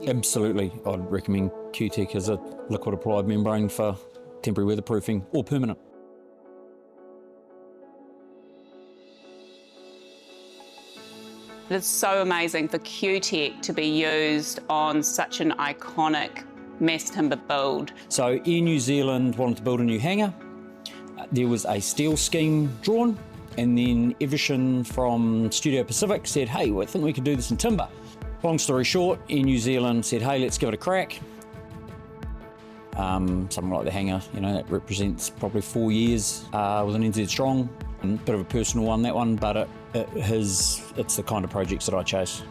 Absolutely, I'd recommend Q-Tech as a liquid applied membrane for temporary weatherproofing or permanent. It's so amazing for Q-Tech to be used on such an iconic mass timber build. So Air New Zealand wanted to build a new hangar. There was a steel scheme drawn, and then Evershin from Studio Pacific said, hey, I think we could do this in timber. Long story short, Air New Zealand said, hey, let's give it a crack. Something like the hangar, that represents probably 4 years with an NZ Strong. A bit of a personal one, that one, but it's the kind of projects that I chase.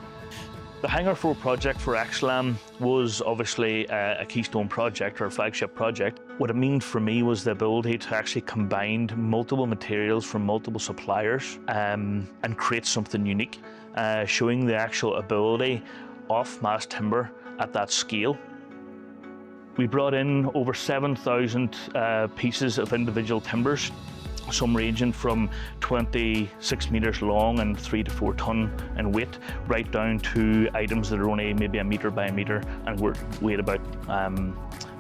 The Hangar 4 project for Exlam was obviously a keystone project or a flagship project. What it meant for me was the ability to actually combine multiple materials from multiple suppliers and create something unique, showing the actual ability of mass timber at that scale. We brought in over 7,000 pieces of individual timbers, some ranging from 26 metres long and 3 to 4 tonne in weight, right down to items that are only maybe a metre by a metre and weighed about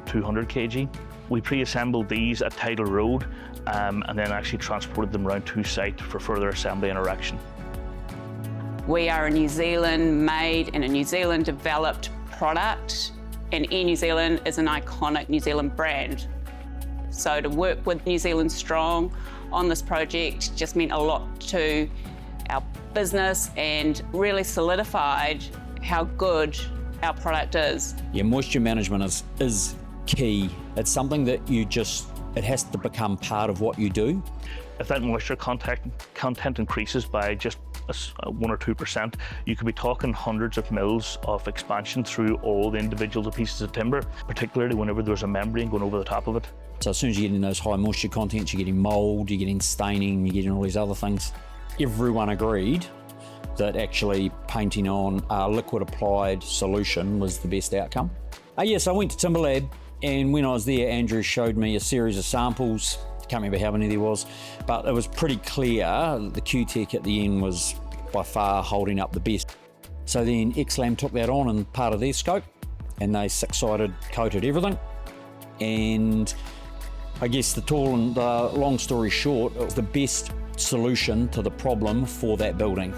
200 kg. We pre-assembled these at Tidal Road and then actually transported them around to site for further assembly and erection. We are a New Zealand made and a New Zealand developed product, and Air New Zealand is an iconic New Zealand brand. So to work with New Zealand Strong on this project just meant a lot to our business and really solidified how good our product is. Yeah, moisture management is key. It's something that it has to become part of what you do. If that moisture content increases by just 1 or 2%, you could be talking hundreds of mils of expansion through all the individual pieces of timber, particularly whenever there's a membrane going over the top of it. So as soon as you're getting those high moisture contents, you're getting mould, you're getting staining, you're getting all these other things. Everyone agreed that actually painting on a liquid applied solution was the best outcome. Yes, I went to Timberlab, and when I was there, Andrew showed me a series of samples. Can't remember how many there was, but it was pretty clear that the Q-Tech at the end was by far holding up the best. So then Exlam took that on and part of their scope, and they six-sided coated everything. And I guess the long story short, it was the best solution to the problem for that building.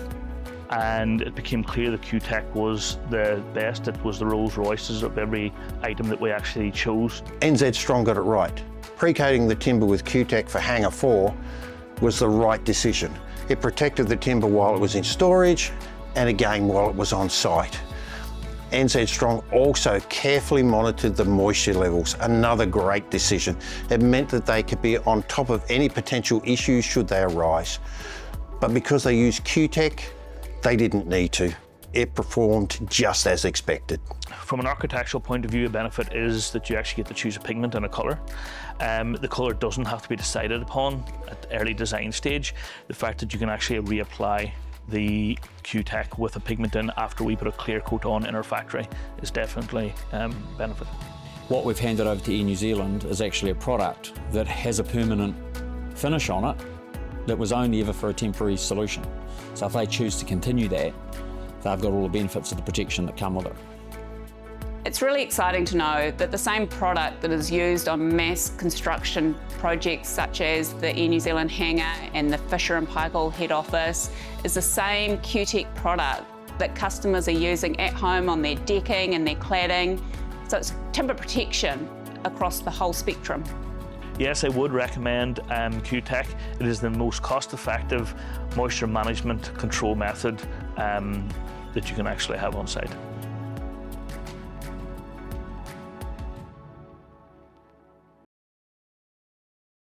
And it became clear that Q-Tech was the best. It was the Rolls Royces of every item that we actually chose. NZ Strong got it right. Pre-coating the timber with Q-Tech for Hangar 4 was the right decision. It protected the timber while it was in storage and again while it was on site. NZ Strong also carefully monitored the moisture levels, another great decision. It meant that they could be on top of any potential issues should they arise. But because they used Q-Tech, they didn't need to. It performed just as expected. From an architectural point of view, a benefit is that you actually get to choose a pigment and a colour. The colour doesn't have to be decided upon at the early design stage. The fact that you can actually reapply the Q-Tech with a pigment in after we put a clear coat on in our factory is definitely a benefit. What we've handed over to Air New Zealand is actually a product that has a permanent finish on it that was only ever for a temporary solution. So if they choose to continue that, they've got all the benefits of the protection that come with it. It's really exciting to know that the same product that is used on mass construction projects such as the Air New Zealand hangar and the Fisher & Paykel head office is the same Q-Tech product that customers are using at home on their decking and their cladding. So it's timber protection across the whole spectrum. Yes, I would recommend Q-Tech. It is the most cost-effective moisture management control method that you can actually have on site.